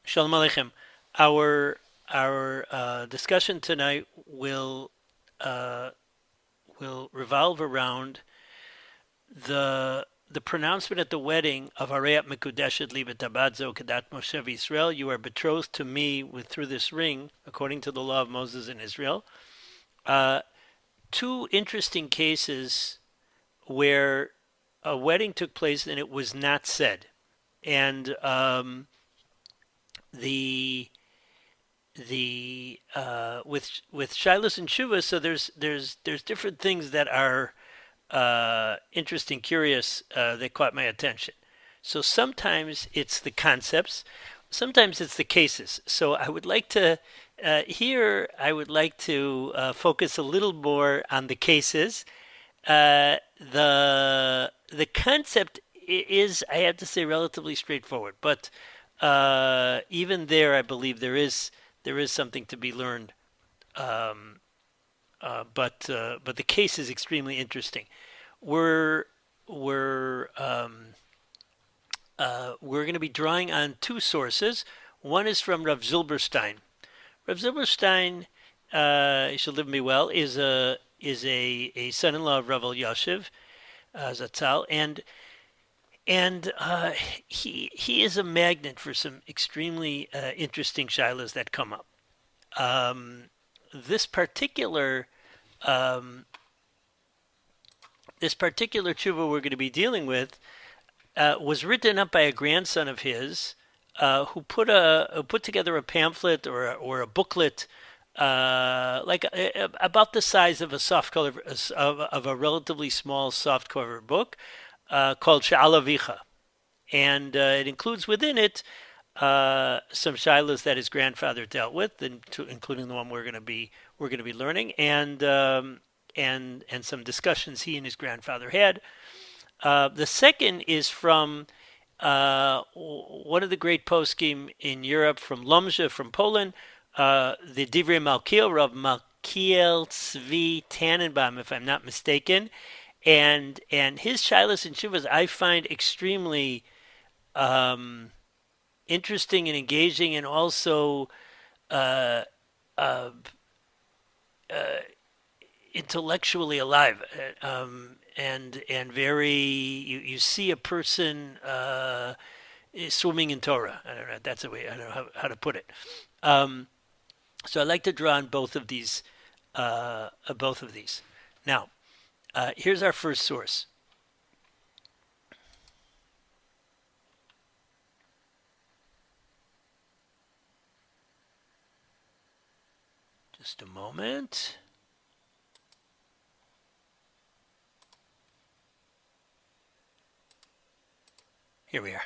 Shalom Aleichem. Our discussion tonight uh, will revolve around the pronouncement at the wedding of Harei Mekudeshet li b'tabadzo kedat Moshe Israel. You are betrothed to me through this ring, according to the law of Moses in Israel. Two interesting cases where a wedding took place and it was not said, and the with shilas and shuvas, so there's different things that are interesting, curious, that caught my attention. So sometimes it's the concepts, sometimes it's the cases. So I would like to focus a little more on the cases. The concept is, I have to say, relatively straightforward, but even there, I believe there is something to be learned. Um, but the case is extremely interesting. We're we're we're going to be drawing on two sources. One is from Rav Zilberstein. Rav Zilberstein, he should live me well, is a son-in-law of Rav Yashiv Zatzal, and he is a magnet for some extremely interesting shilas that come up. Um, this particular um, this particular tshuva we're going to be dealing with was written up by a grandson of his who put together a pamphlet or a booklet about the size of a soft cover of a relatively small soft cover book called Sha'alavicha, and it includes within it some shilas that his grandfather dealt with, including the one we're going to be learning, and some discussions he and his grandfather had. The second is from one of the great poskim in Europe, from Lomza, from Poland, the Divrei Malkiel, Rav Malkiel Tzvi Tannenbaum, if I'm not mistaken, and his shilas and shuvas I find extremely interesting and engaging, and also uh, uh, uh, intellectually alive, and very you see a person swimming in Torah. I don't know. That's the way. I don't know how to put it. Um, so I like to draw on both of these. Both of these. Now, here's our first source. Just a moment. Here we are.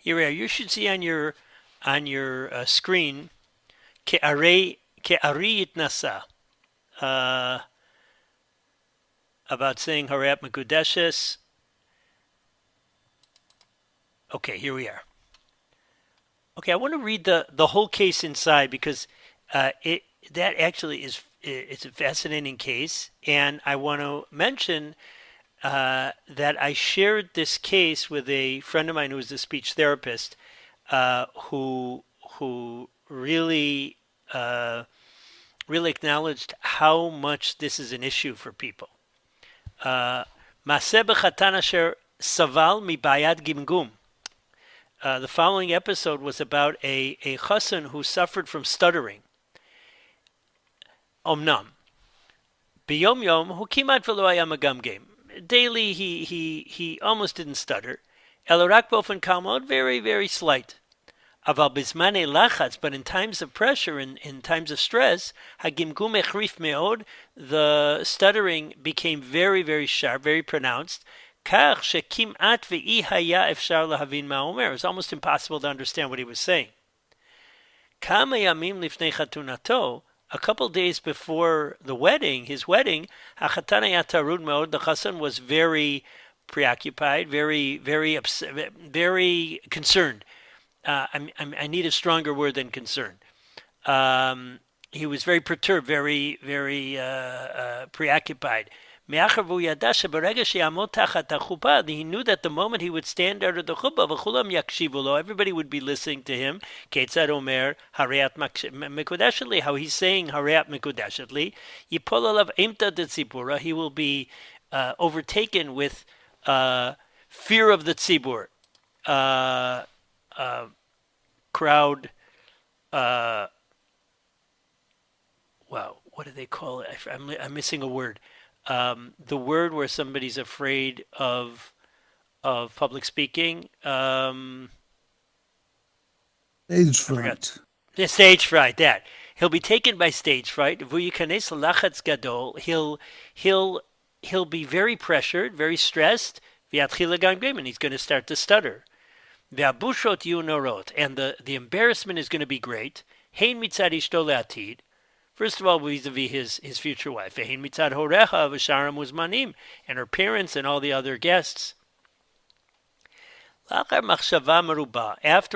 Here we are. You should see on your screen Harei Nasa, about saying Harei Mekudeshet. Okay, here we are. Okay, I want to read the whole case inside, because it that actually it's a fascinating case, and I want to mention that I shared this case with a friend of mine who is a speech therapist, who really acknowledged how much this is an issue for people. Maseh b'chatan asher saval mibayat gimgum. The following episode was about a chassan who suffered from stuttering. Omnam. Biyom yom hu kimat v'lo haya megamgem. Daily he almost didn't stutter. Elorak bofen kalmod, very, very slight. Aval bismane lachatz, but in times of pressure, in times of stress, hagimgum echrif meod, the stuttering became very, very sharp, very pronounced. Kach shekimat ve'i haya efshar lahavin ma'omer. It was almost impossible to understand what he was saying. Kama yamim lifnei chatunato, a couple days before the wedding, his wedding, Hachatana Yatarud Mod, the Chassan was very preoccupied, very upset, very concerned. I need a stronger word than concerned. He was very perturbed, very preoccupied. He knew that the moment he would stand under the chuppah, everybody would be listening to him. Ketzad Omer, Hareat Mekudeshet, how he's saying Hareat Mekudeshet. Yipol alav imta de tzibura, he will be overtaken with fear of the tzibur, crowd. Wow, what do they call it? I'm missing a word. The word where somebody's afraid of public speaking. Stage fright. The stage fright. That he'll be taken by stage fright. He'll be very pressured, very stressed. And he's going to start to stutter. And the embarrassment is going to be great. First of all, vis-a-vis his future wife. And her parents and all the other guests. After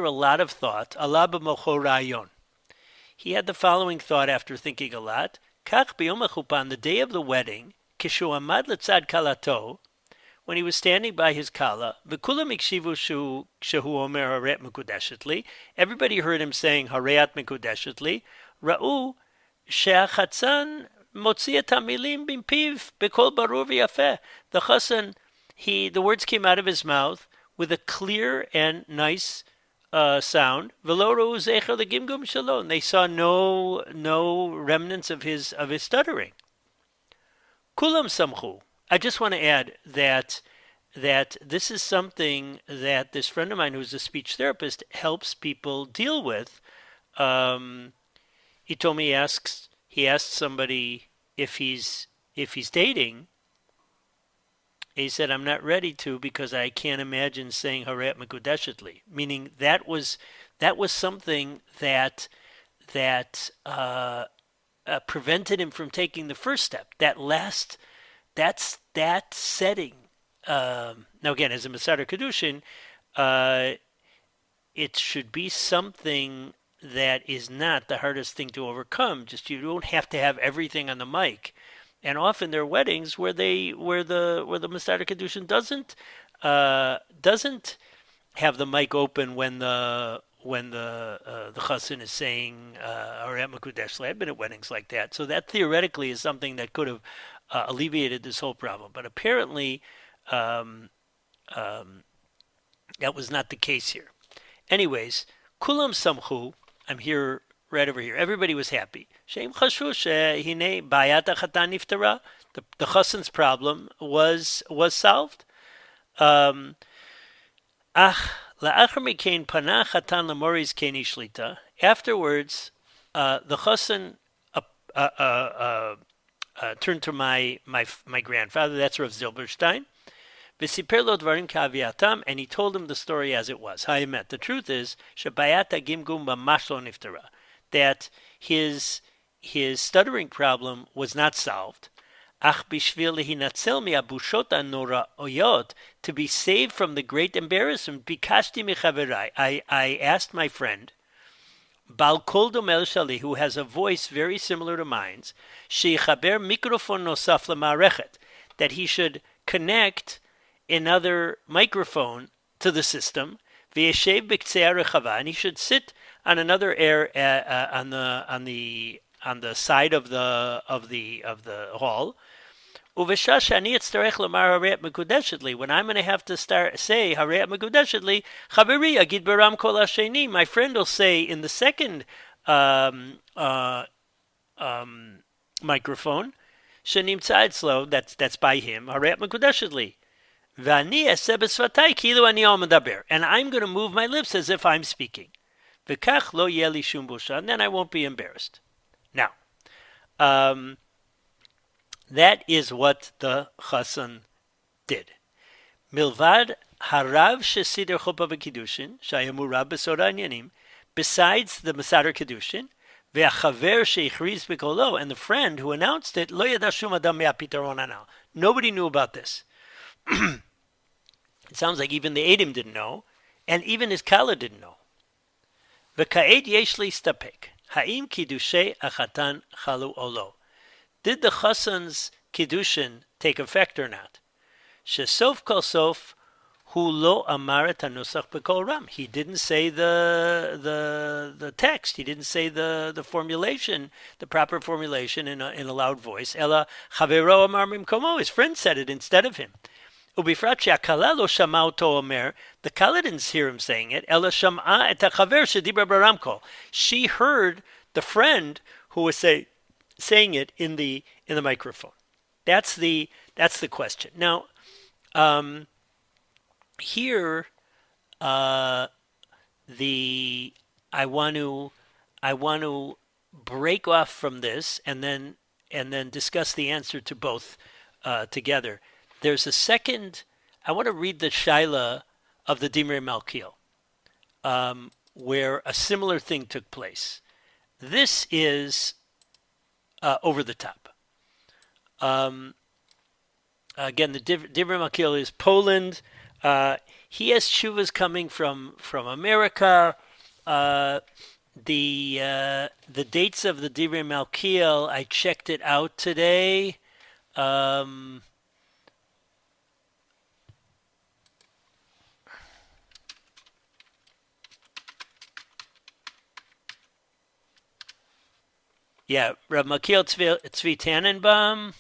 a lot of thought, he had the following thought after thinking a lot. On the day of the wedding, when he was standing by his kala, everybody heard him saying Hareat Mekudeshet, Ra'u she'achatzan motzi et hamilim bimpiv bekol barur v'yafeh. The chassan, the words came out of his mouth with a clear and nice sound. V'lo ra'u zecher legimgum shelo. They saw no remnants of his stuttering. Kulam samchu. I just want to add that this is something that this friend of mine, who's a speech therapist, helps people deal with. He told me he asked somebody if he's dating. He said, "I'm not ready to because I can't imagine saying Hareat Mekudeshet," meaning that was something that prevented him from taking the first step. That setting. Now again, as a Masada Kedushin, it should be something that is not the hardest thing to overcome. Just you don't have to have everything on the mic. And often there are weddings where the Masada Kedushin doesn't have the mic open when the chassan is saying Hareat Mekudeshet. I've been at weddings like that, so that theoretically is something that could have alleviated this whole problem. But apparently, that was not the case here. Anyways, kulam samchu. I'm here, right over here. Everybody was happy. Sheim chashu shehine bayat hachatan niftara. The chassan's problem was solved. La'achar mikein panah chatan lamori's keni shlita. Afterwards, the chassan turned to my grandfather. That's Rav Zilberstein. V'siper lo dvarim ka'aviatam, and he told him the story as it was. Ha'emet. The truth is, shebayat hagimgum mamash lo niftara, that his stuttering problem was not solved. Ach bishvil lehinatzel mi'abushot hanoraot, to be saved from the great embarrassment, bikashti michaverai, I asked my friend, Bal Kol Domel Shali, who has a voice very similar to mine's, sheyichaber mikrofon nosaf lema'arechet, that he should connect another microphone to the system, v'yeshev b'ktzei rechava, and he should sit on another on the side of the hall. Uveshash ani etzarech lomar Hareat Mekudeshet, when I'm going to have to say Hareat Mekudeshet, chaveri agid beram kol hasheni, my friend will say in the second microphone, shenimtza etzlo, that's by him, Hareat Mekudeshet. And I'm going to move my lips as if I'm speaking. And then I won't be embarrassed. Now, that is what the chassan did. Milvad harav shesider chuppah v'kiddushin shayamurav b'sod ha'inyanim. Besides the Masada Kedushin, והחבר שהכריז בקולו, and the friend who announced it, לא ידע שום אדם מהפתרון הנ"ל. Nobody knew about this. It sounds like even the Adim didn't know, and even his Kala didn't know. וכעת יש להסתפק. האם קידושי החתן חלו או לא? Did the chassan's kiddushin take effect or not? שסוף כל סוף הוא לא אמר את הנוסח בקול רם. He didn't say the text. He didn't say the formulation, the proper formulation in a loud voice. אלא חברו אמר ממקומו. His friend said it instead of him. ובפרט שהכלה לא שמעה אותו אומר, the kala didn't hear him saying it, אלא שמעה את החבר שדיבר ברמקול. She heard the friend who was saying it in the microphone. That's the question. Now, here, I want to break off from this and then discuss the answer to both together. There's a second. I want to read the Shaila of the Dimrei Malkiel, where a similar thing took place. This is over the top. Again, the Dimrei Malkiel is Poland. He has shuvas coming from America. The dates of the Divrei Malkiel, I checked it out today. Yeah, Rabbi Malkiel Tzvi Tannenbaum.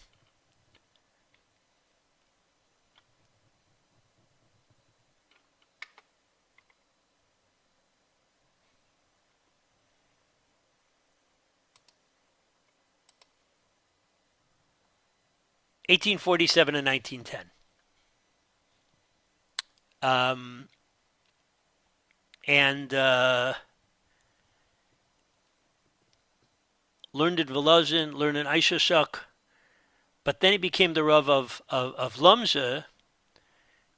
(1847 and 1910). Learned in Volozhin, learned in Aishashuk, but then he became the Rav of Lomzhe,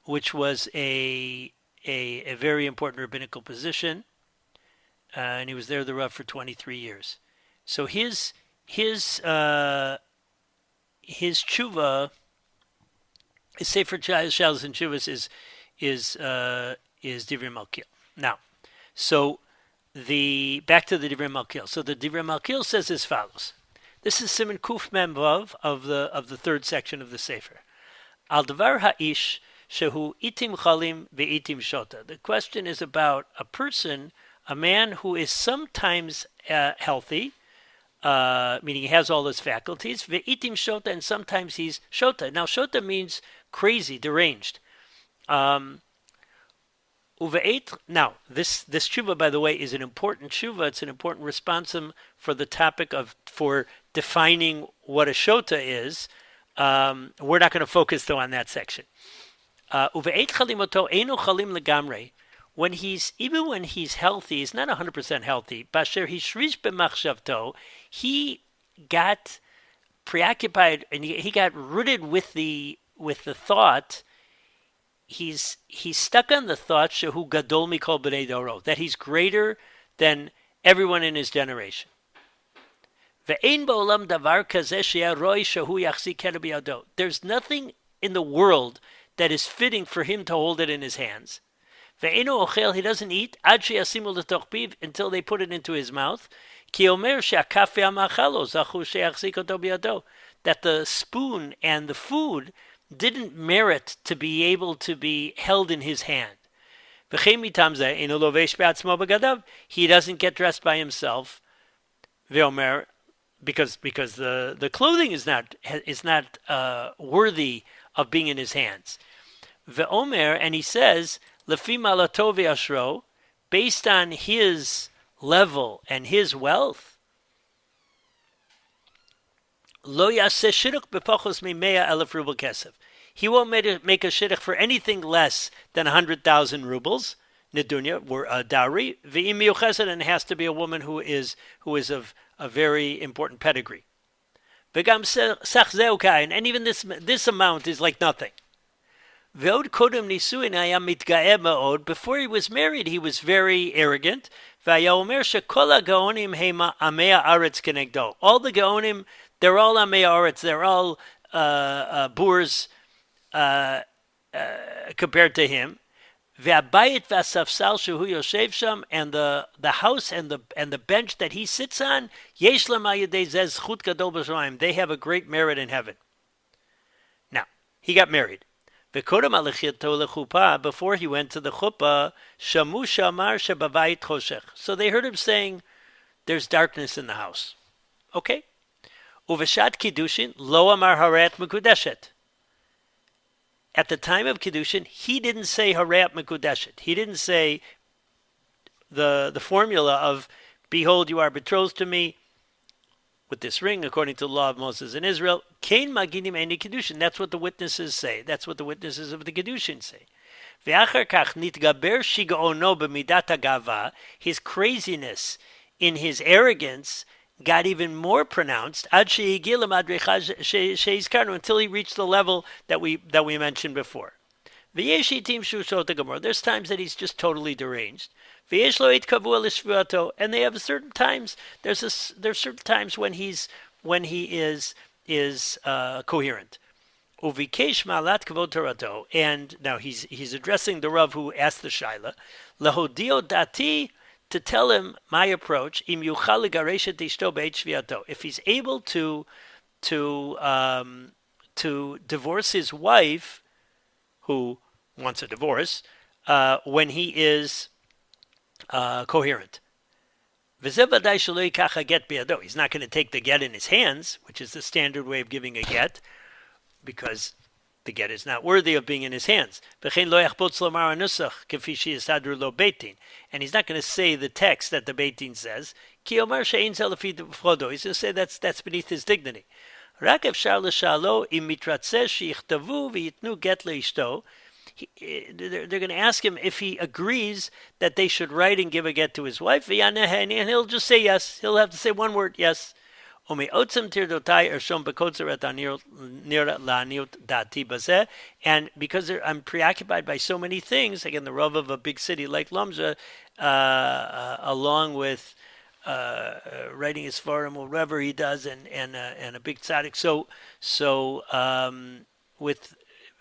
which was a very important rabbinical position, and he was there the Rav for 23 years. So his tshuva, his Sefer Shalos and Tshuvas is Divrei Malkiel. Now, so back to the Divrei Malkiel. So the Divrei Malkiel says as follows. This is Siman Kuf Mem Vav of the third section of the Sefer. Al Davar Ha'ish Shehu Itim Chalim Ve'itim Shota. The question is about a person, a man who is sometimes healthy, meaning he has all his faculties, Ve'itim Shota, and sometimes he's Shota. Now, Shota means crazy, deranged. Now, this tshuva, by the way, is an important tshuva. It's an important responsum for the topic for defining what a shota is. We're not going to focus, though, on that section. When he's healthy, he's not 100% healthy. He got preoccupied and he got rooted with the thought. He's stuck on the thought shehu gadol mikol b'nei doro, that he's greater than everyone in his generation. Ve'ein ba'olam davar kazeh she'aroi shehu yachzik kedu biyado. There's nothing in the world that is fitting for him to hold it in his hands. Ve'einu ochel, he doesn't eat ad she'yasimu l'toch piv, until they put it into his mouth. Ki omer she'akaf ve'amachalo zachu she'yachzik oto biyado, that the spoon and the food didn't merit to be able to be held in his hand. He doesn't get dressed by himself, because the clothing is not worthy of being in his hands. And he says, based on his level and his wealth, Lo yaseh shidduch b'pachos mi-mea elef rubel kesef. He won't make a shidduch for anything less than 100,000 rubles, nedunya, or a dowry. V'im miyuchesed, and it has to be a woman who is of a very important pedigree. V'gam sach zeu kain, and even this amount is like nothing. Ve'od kodem nisuin haya mitgaeh ma'od. Before he was married, he was very arrogant. V'haya omer shekol ha'gaonim hema amei haaretz kenegdo. All the gaonim, they're all amei haaretz. They're all boors compared to him. Ve'abayit v'asafsal shehu yoshev sham, and the house and the bench that he sits on, yesh lam hayedei zeh zchut gadol b'shamayim. They have a great merit in heaven. Now, he got married. Before he went to the chuppah, shamu shamar shebavayit choshech. So they heard him saying, "There's darkness in the house." Okay. Uveshat kiddushin lo amar Harei Mekudeshet. At the time of kiddushin, he didn't say Harei Mekudeshet. He didn't say the formula of, "Behold, you are betrothed to me with this ring, according to the law of Moses in Israel." Kain maginim eni kiddushin. That's what the witnesses say. That's what the witnesses of the kiddushin say. Ve'achar kach nitgaber shigaono b'midat hagava. His craziness in his arrogance got even more pronounced until he reached the level that we mentioned before. There's times that he's just totally deranged. And they have certain times. There's certain times when he is coherent. And now he's addressing the Rav who asked the Shaila. Lahodio dati, to tell him my approach. If he's able to divorce his wife, who wants a divorce, when he is coherent. He's not going to take the get in his hands, which is the standard way of giving a get, because the get is not worthy of being in his hands. And he's not going to say the text that the Beit Din says. He's going to say that's beneath his dignity. They're going to ask him if he agrees that they should write and give a get to his wife, and he'll just say yes. He'll have to say one word, yes. And because I'm preoccupied by so many things, again, the Rav of a big city like Lamza, along with writing his forum or whatever he does, and a big tzaddik.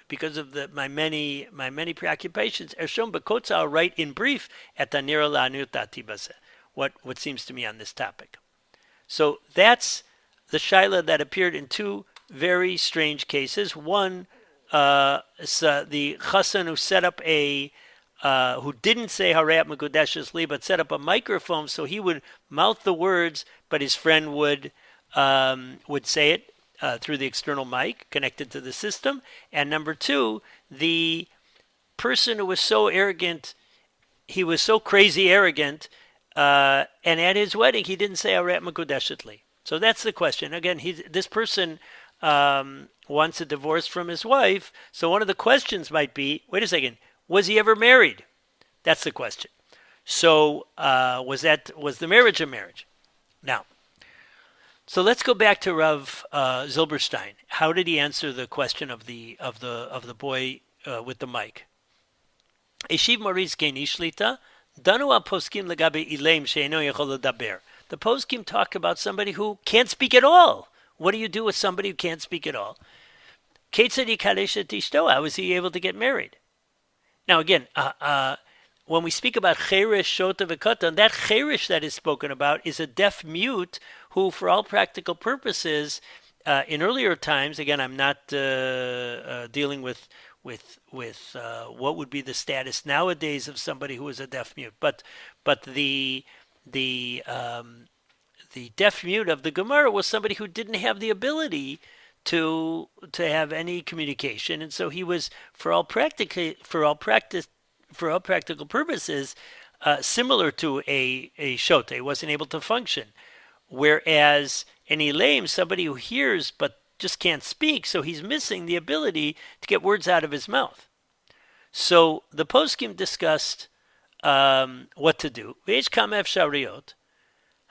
Because of my many preoccupations, I'll write in brief at Tanira La'aniyut Dati Bazeh, what seems to me on this topic. So that's the shaila that appeared in two very strange cases. One, the chassan who set up who didn't say Harei Mekudeshet li, but set up a microphone so he would mouth the words, but his friend would say it through the external mic connected to the system. And number two, the person who was so arrogant, he was so crazy arrogant, and at his wedding he didn't say Harei Mekudeshet li. So that's the question. Again, this person wants a divorce from his wife. So one of the questions might be, wait a second, was he ever married? That's the question. So was the marriage a marriage? Now, so let's go back to Rav Zilberstein. How did he answer the question of the boy with the mic? Eshiv Maurice Geni Shlita, Danu al Poskim Legabe Ilaim Sheino Yechol Daber. The poskim talk about somebody who can't speak at all. What do you do with somebody who can't speak at all? How was he able to get married? Now again, when we speak about cheresh, shota, v'katan, that cheresh that is spoken about is a deaf mute who, for all practical purposes, in earlier times, again, I'm not dealing with what would be the status nowadays of somebody who is a deaf mute, but the deaf mute of the Gemara was somebody who didn't have the ability to have any communication, and so he was, for all practical purposes, similar to a shota. He wasn't able to function. Whereas an elaim, somebody who hears but just can't speak, so he's missing the ability to get words out of his mouth. So the poskim discussed what to do. V'yesh kama efshariot.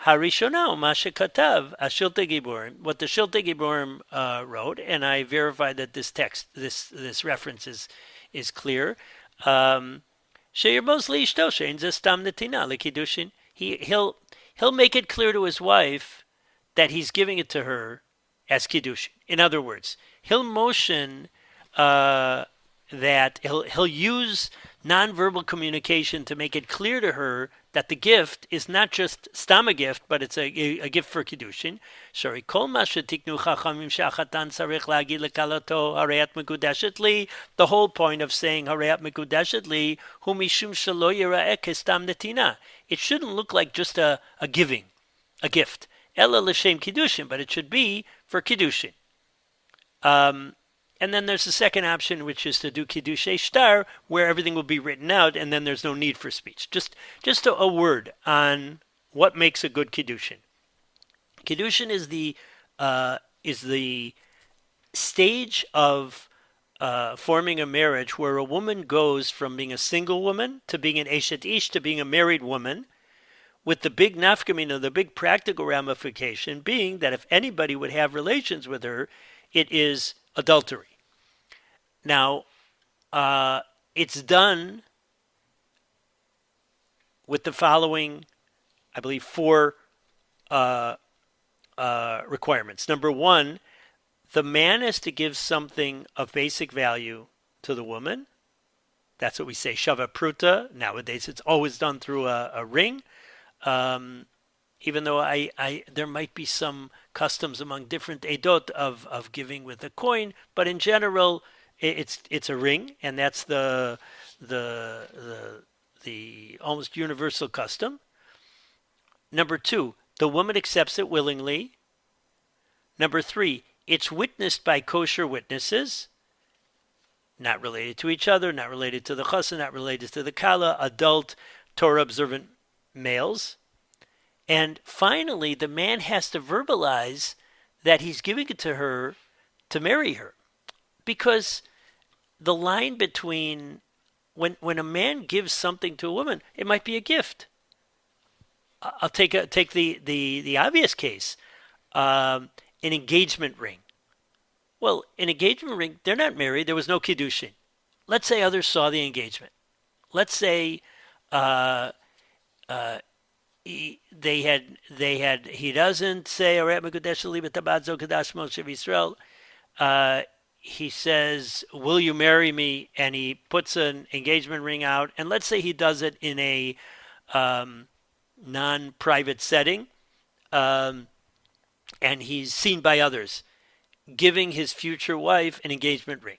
Harishona Masha Katav Ashiltei Giborim, what the Shiltei Giborim wrote, and I verified that this text, this reference is is clear. Um, Sheyirmos liishto shein ze stam netina lekidushin. He'll make it clear to his wife that he's giving it to her as kiddushin. In other words, he'll motion uh, that he'll use nonverbal communication to make it clear to her that the gift is not just stam a gift, but it's a gift for kiddushin. Shari kol ma shetiknu chachamim shachatan tzarich lagi lekalato harei mekudeshet li. The whole point of saying harei mekudeshet li hu mishum shelo yira'eh kestam netina. It shouldn't look like just a giving, a gift. Ella l'shem kiddushin, but it should be for kiddushin. And then there's the second option, which is to do kiddushay shtar, where everything will be written out, and then there's no need for speech. Just a word on what makes a good kiddushin. Kiddushin is the stage of forming a marriage where a woman goes from being a single woman to being an eshet ish to being a married woman, with the big nafkamina, the big practical ramification being that if anybody would have relations with her, it is adultery. Now, it's done with the following, I believe, four requirements. Number one, the man is to give something of basic value to the woman. That's what we say, shava pruta. Nowadays, it's always done through a ring. Even though there might be some customs among different edot of giving with a coin, but in general, it's a ring, and that's the almost universal custom. Number two, the woman accepts it willingly. Number three, it's witnessed by kosher witnesses, not related to each other, not related to the chassan, not related to the kala, adult Torah observant males. And finally, the man has to verbalize that he's giving it to her to marry her. Because the line between when a man gives something to a woman, it might be a gift. I'll take the obvious case, an engagement ring. Well, an engagement ring, they're not married. There was no kiddushin. Let's say others saw the engagement. Let's say he doesn't say Harei Mekudeshet li b'tabat zo kadash Moshe v'Yisrael. He says, will you marry me? And he puts an engagement ring out. And let's say he does it in a non-private setting, and he's seen by others giving his future wife an engagement ring.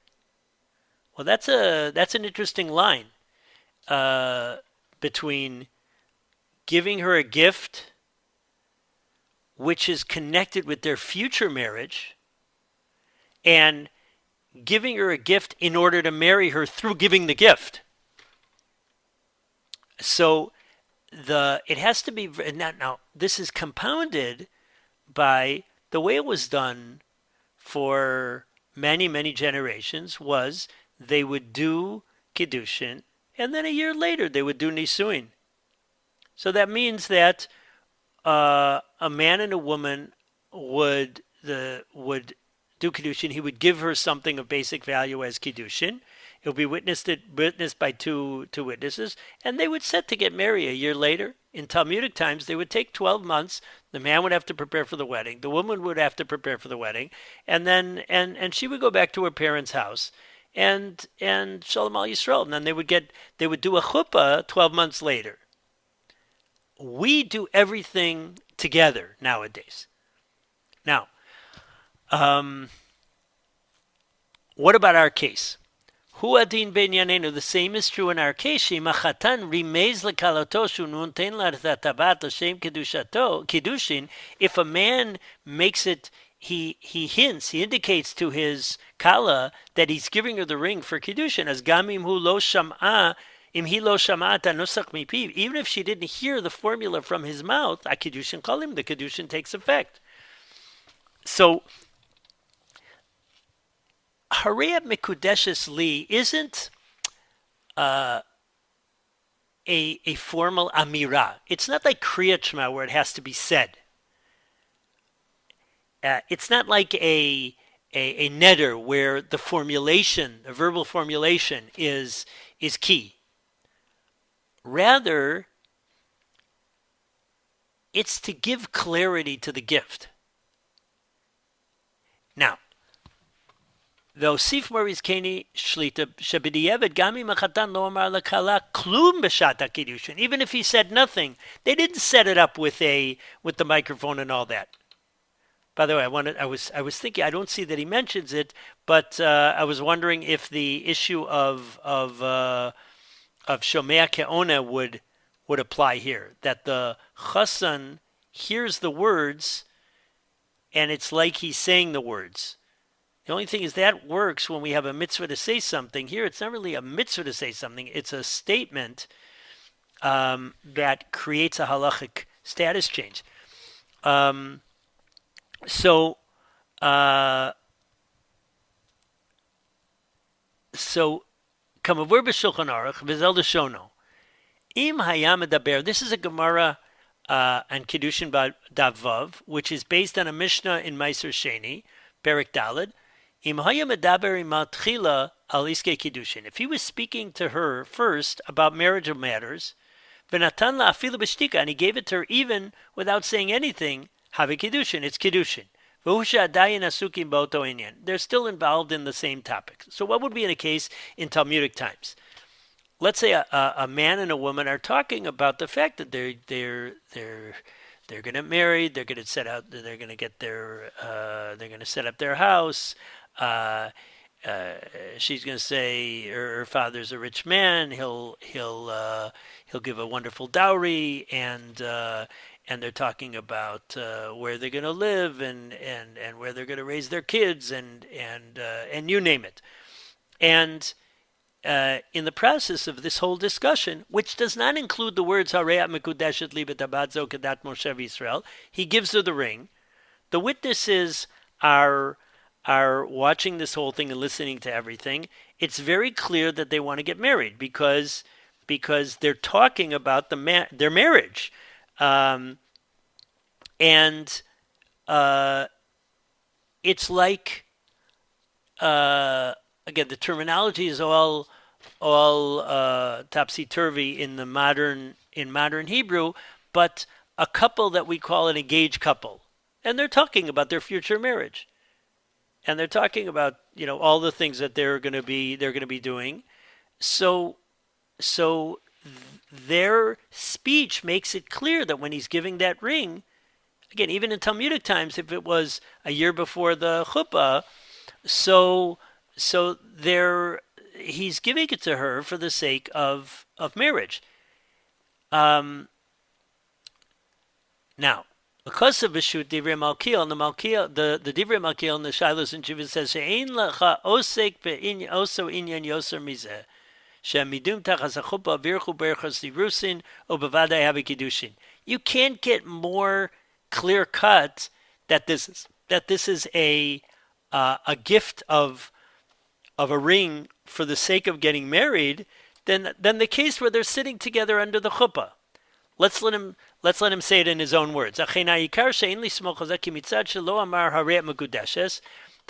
Well, that's an interesting line between giving her a gift which is connected with their future marriage and giving her a gift in order to marry her through giving the gift. So it has to be now this is compounded by the way it was done for many generations was they would do kiddushin and then a year later they would do nisuin. So that means that a man and a woman would do kiddushin. He would give her something of basic value as kiddushin. It would be witnessed by two witnesses, and they would set to get married a year later. In Talmudic times, they would take 12 months. The man would have to prepare for the wedding. The woman would have to prepare for the wedding, and then and she would go back to her parents' house, and Shalom Al Yisrael. And then they would do a chuppah 12 months later. We do everything together nowadays. Now, what about our case? Hu adin ben yanenu. The same is true in our case. Chatan rimez lekalato shununten lartatabat l'shem kiddushin. If a man makes it, he indicates to his kala that he's giving her the ring for kiddushin. As gamim hu lo sham'a. Even if she didn't hear the formula from his mouth, the kiddushin takes effect. So, Harei Mekudeshet li isn't a formal amira. It's not like Kriyat Shema where it has to be said. It's not like a a neder where the formulation, the verbal formulation is key. Rather, it's to give clarity to the gift. Now, והוסיף מוריזקני שליטה שבדיעבד גם אם החתן לא אמר לכלה כלום בשעת הקידושין. Even if he said nothing, they didn't set it up with the microphone and all that. By the way, I was thinking, I don't see that he mentions it, but I was wondering if the issue of Shomea Ke'ona would apply here, that the chassan hears the words and it's like he's saying the words. The only thing is that works when we have a mitzvah to say something. Here, it's not really a mitzvah to say something. It's a statement that creates a halachic status change. So, kamavur b'shulchan aruch v'zel d'shono. Im hayam medaber. This is a Gemara and Kiddushin Davav, which is based on a Mishnah in Meiser Sheni, Perek Daled. If he was speaking to her first about marital matters, and he gave it to her even without saying anything, it's Kiddushin. They're still involved in the same topic. So what would be in a case in Talmudic times? Let's say a man and a woman are talking about the fact that they're going to get married, they're going to set out, they're going to get they're going to set up their house. She's going to say her father's a rich man. He'll give a wonderful dowry, and they're talking about where they're going to live and where they're going to raise their kids and you name it. And in the process of this whole discussion, which does not include the words Harei Mekudeshet libet abadzo kedat Moshe Yisrael, he gives her the ring. The witnesses are watching this whole thing and listening to everything. It's very clear that they want to get married because they're talking about their marriage, and it's like again, the terminology is all topsy-turvy in modern Hebrew, but a couple that we call an engaged couple, and they're talking about their future marriage. And they're talking about, all the things that they're going to be doing. So their speech makes it clear that when he's giving that ring, again, even in Talmudic times, if it was a year before the chuppah, so he's giving it to her for the sake of marriage. Now, because of Bishut Divrei Malkiel, and the Divrei Malkiel and the Shilos and Shuvah says, She'ein lecha osek oso inyan yoser mizeh, she'midum tachas hachupah virchu berachos dirusin, o bevadai have kiddushin. You can't get more clear cut that this is a gift of a ring for the sake of getting married than the case where they're sitting together under the chuppah. Let's let him say it in his own words. The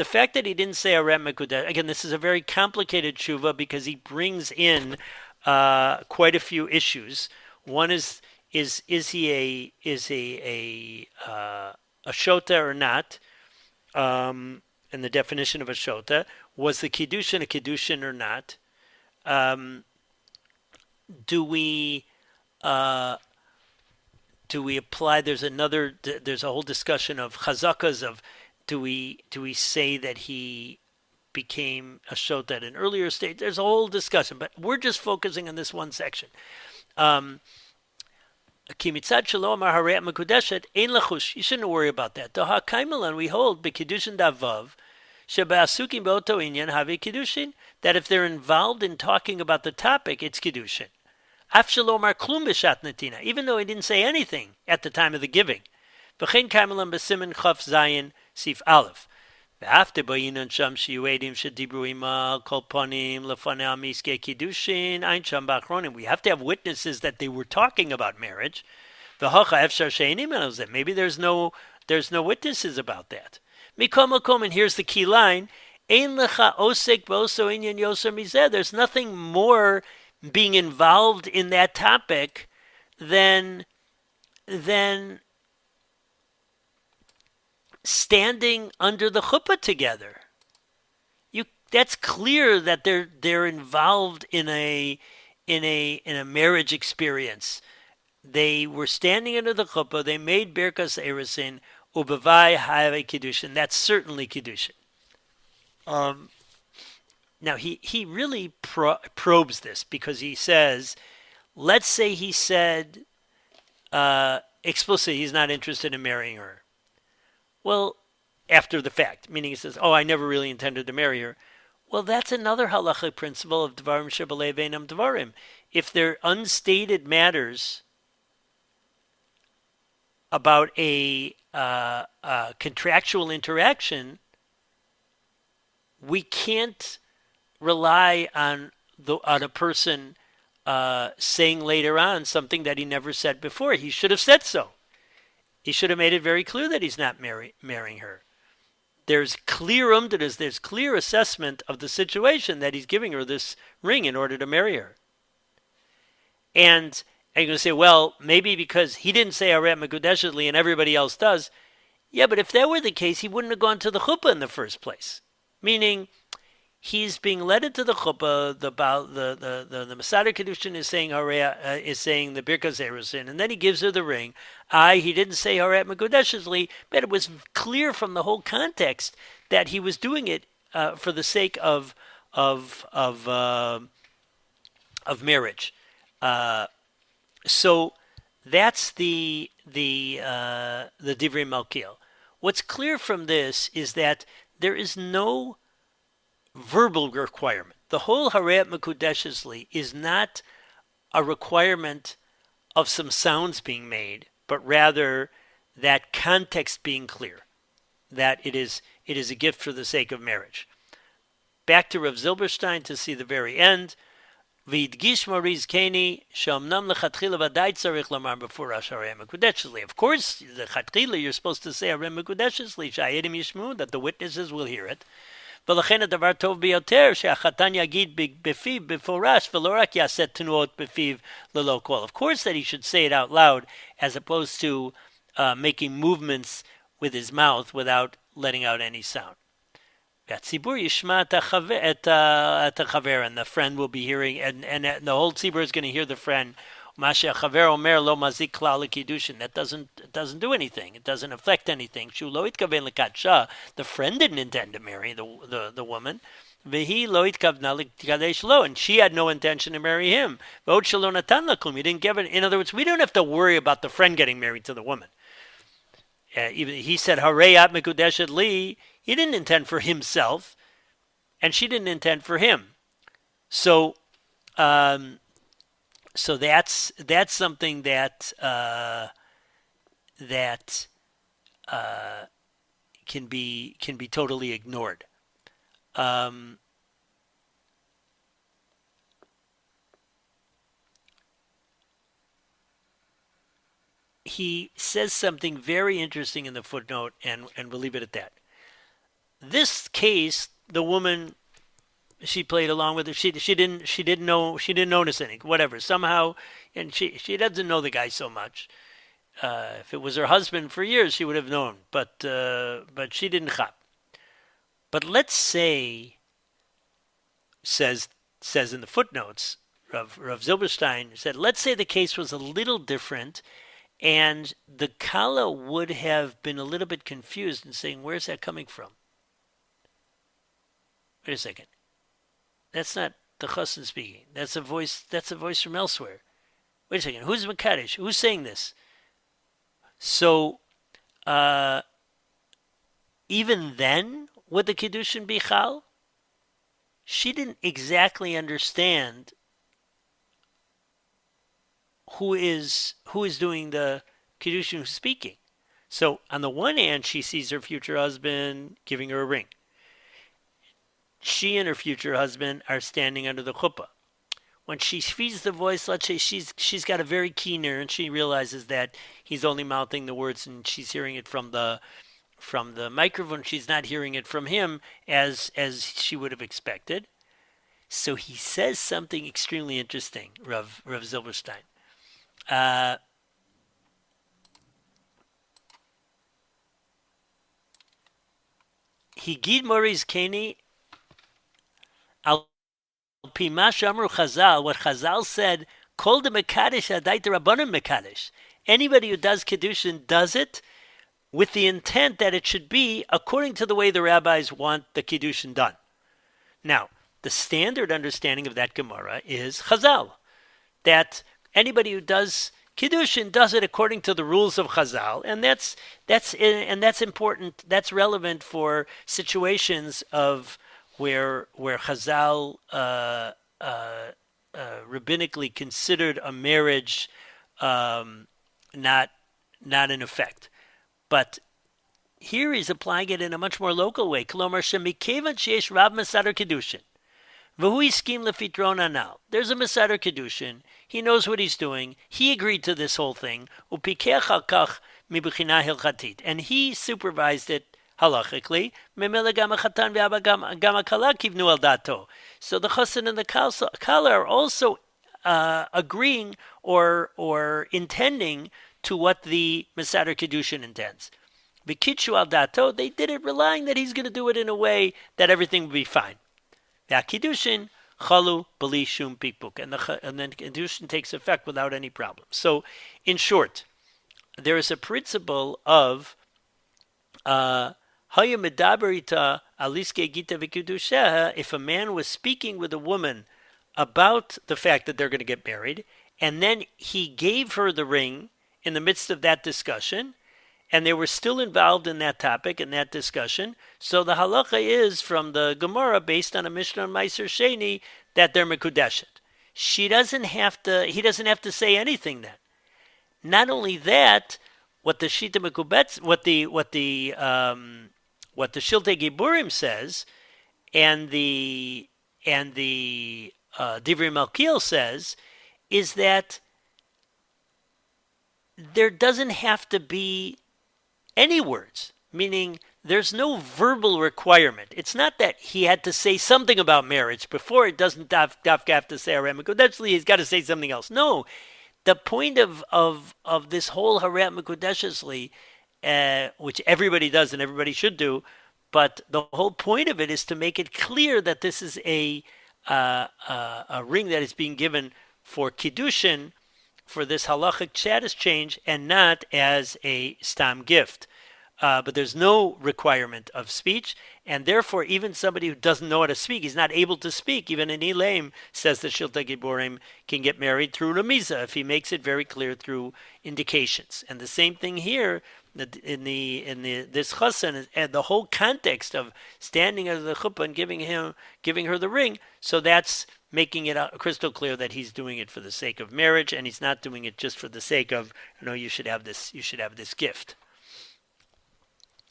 fact that he didn't say Harei Mekudeshet, again, this is a very complicated tshuva because he brings in quite a few issues. One is he a shota or not? And the definition of a shota, was the kiddushin a kiddushin or not? Do we apply? There's a whole discussion of chazakas of do we say that he became a shota at an earlier stage? There's a whole discussion, but we're just focusing on this one section. You shouldn't worry about that. We hold b'kiddushin davav sheba'asukim b'oto inyan have kiddushin, that if they're involved in talking about the topic, it's kiddushin. Even though he didn't say anything at the time of the giving. V'chein kaimelan b'simen chaf zayin sif aleph. V'after bayinan sham shiyuedim shedibru ima kol panim lefanei miskei kiddushin ein sham b'achronim. We have to have witnesses that they were talking about marriage. V'hacha efshar she'enim elzeh. Maybe there's no witnesses about that. Mikomakom, and here's the key line: Ein lecha osek b'oso inyan yoser mizeh. There's nothing more being involved in that topic than than standing under the chuppah together. That's clear that they're involved in a marriage experience. They were standing under the chuppah. They made birkas erusin ubavai have kiddushin. That's certainly kiddushin. Um, Now he really probes this because he says, let's say he said explicitly he's not interested in marrying her. Well, after the fact, meaning he says, "Oh, I never really intended to marry her." Well, that's another halachic principle of dvarim shebelei veinam dvarim. If they're unstated matters about a contractual interaction, we can't rely on a person saying later on something that he never said before. He should have said so. He should have made it very clear that he's not marrying her. There's clear umdadas, there's clear assessment of the situation that he's giving her this ring in order to marry her. And you're going to say, well, maybe because he didn't say Harei Mekudeshet and everybody else does. Yeah, but if that were the case, he wouldn't have gone to the chuppah in the first place. Meaning, he's being led into the chuppah. The Masada Kedushin is saying Harei, is saying the Birkas Erusin, and then he gives her the ring. He didn't say Harei Mekudeshet, but it was clear from the whole context that he was doing it for the sake of marriage. So that's the Divrei Malkiel. What's clear from this is that there is no verbal requirement. The whole Harei Mekudeshet is not a requirement of some sounds being made, but rather that context being clear, that it is a gift for the sake of marriage. Back to Rav Zilberstein to see the very end. V'idgish Moriz Keni Shamnam lechatchila v'adai tzarich lamar b'furash Harei Mekudeshet. Of course, the chatchila you're supposed to say Harei Mekudeshet shayedim yishmu, that the witnesses will hear it. ולכן הדבר טוב ביותר שהחתן יגיד בפיו בפורש ולא רק יעשה תנועות בפיו ללא קול. Of course that he should say it out loud as opposed to making movements with his mouth without letting out any sound. והציבור ישמע את החבר, and the friend will be hearing, and the whole ציבור is going to hear the friend. מה שהחבר אומר לא מזיק כלל לקידושין. That doesn't do anything. It doesn't affect anything. שהוא לא התכוון לקדשה. The friend didn't intend to marry the woman. והיא לא התכוונה לקדש לו, and she had no intention to marry him. ועוד שלא נתן לה כלום. He didn't give it. In other words, we don't have to worry about the friend getting married to the woman. Even he said, Harei at Mekudeshet li. He didn't intend for himself, and she didn't intend for him. So that's something that can be totally ignored. He says something very interesting in the footnote, and we'll leave it at that. This case, the woman, she played along with it. She didn't notice anything. Whatever. Somehow, and she doesn't know the guy so much. If it was her husband for years, she would have known. But she didn't chap. But let's say, says in the footnotes, Rav Zilberstein said, let's say the case was a little different, and the Kala would have been a little bit confused and saying, where's that coming from? Wait a second. That's not the Chassan speaking. That's a voice from elsewhere. Wait a second. Who's Mekadesh? Who's saying this? So, even then, would the Kiddushin be Chal? She didn't exactly understand who is doing the Kiddushin, who's speaking. So, on the one hand, she sees her future husband giving her a ring. She and her future husband are standing under the chuppah. When she feeds the voice, let's say she's got a very keen ear, and she realizes that he's only mouthing the words, and she's hearing it from the from the microphone. She's not hearing it from him as she would have expected. So he says something extremely interesting, Rav Zilberstein. Uh, Higid Moriz Keni al Pima Shamru Chazal. What Chazal said, Kol de Mekadesh Adait Rabbanim Mekadesh. Anybody who does Kiddushin does it with the intent that it should be according to the way the rabbis want the Kiddushin done. Now, the standard understanding of that Gemara is Chazal, that anybody who does Kiddushin does it according to the rules of Chazal, and that's important. That's relevant for situations of where Chazal rabbinically considered a marriage not in effect. But here he's applying it in a much more local way. Klomar shemikevan sheyesh rab mesader kedushin, v'hu iskim lefitron anal. There's a mesader kedushin. He knows what he's doing. He agreed to this whole thing. Upikeach al kach mibchina hilchatit, and he supervised it halachically. Memela gam Chatan ve'aba gam hakala kivnu al dato. So the chassan and the kala are also agreeing or intending to what the mesader kedushin intends. V'kitshu al dato, they did it relying that he's going to do it in a way that everything will be fine. V'akidushin chalu b'li shum pikpuk, and then kedushin takes effect without any problem. So, in short, there is a principle of haya medaber ita aliske gita v'kedusheha. If a man was speaking with a woman about the fact that they're going to get married, and then he gave her the ring in the midst of that discussion, and they were still involved in that topic and that discussion. So the halacha is from the Gemara, based on a Mishnah on Meiser Sheni, that they're Mekudeshet. He doesn't have to say anything then. Not only that, what the Shita Mekubetz, what the Shiltei Giburim says, and the Divrei Malkiel says, is that there doesn't have to be any words, meaning there's no verbal requirement. It's not that he had to say something about marriage before. It doesn't have to say Harei Mekudeshet. He's got to say something else. No, the point of this whole Harei Mekudeshet, which everybody does and everybody should do, but the whole point of it is to make it clear that this is a ring that is being given for Kiddushin, for this halachic status change, and not as a stam gift. But there's no requirement of speech, and therefore even somebody who doesn't know how to speak, he's not able to speak. Even an Elaim says that Shiltei Giburim can get married through Remiza if he makes it very clear through indications. And the same thing here in this chassan, and the whole context of standing under the chuppah and giving her the ring. So that's making it crystal clear that he's doing it for the sake of marriage, and he's not doing it just for the sake of, you should have this gift.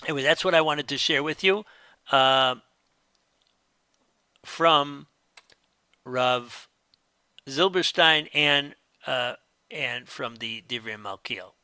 Anyway, that's what I wanted to share with you from Rav Zilberstein and from the Divrei Malkiel.